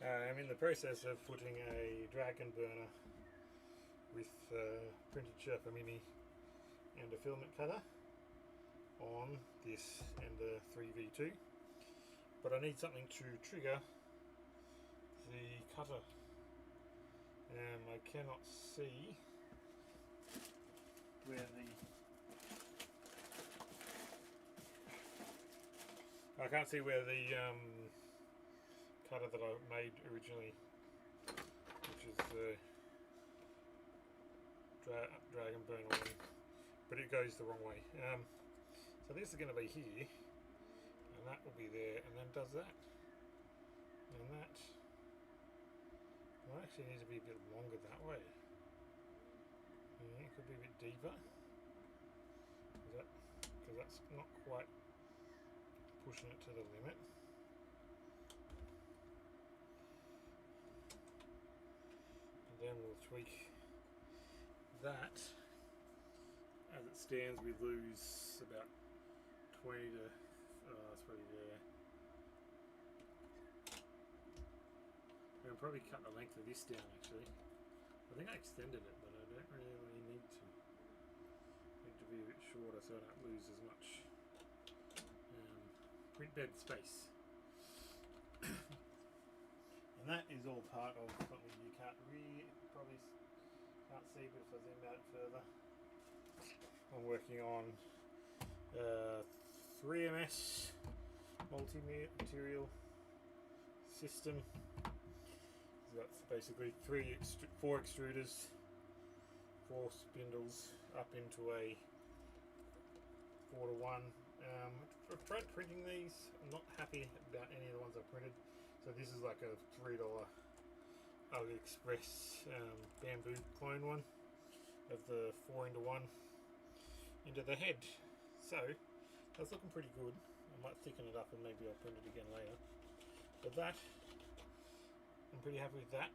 I'm in the process of putting a Dragonburner with printed Sherpa Mini and a filament cutter on this Ender3v2, but I need something to trigger the cutter. I cannot see where the cutter that I made originally, which is the Dragonburner one, but it goes the wrong way. So this is going to be here, and that will be there, and then does that, and that. Well, actually needs to be a bit longer that way. Yeah, it could be a bit deeper, because that's not quite pushing it to the limit. And then we'll tweak that. As it stands, we lose about 20 to, that's probably there. I'll probably cut the length of this down actually. I think I extended it, but I don't really need to. Need to be a bit shorter so I don't lose as much print bed space. And that is all part of something you probably can't see, but if I zoom out further, I'm working on 3MS multi-material system. So that's basically 4 extruders, 4 spindles up into a 4:1. I've tried printing these. I'm not happy about any of the ones I've printed. So this is like a $3 AliExpress bamboo clone one of the 4:1 into the head. So that's looking pretty good. I might thicken it up and maybe I'll print it again later. But that, I'm pretty happy with that.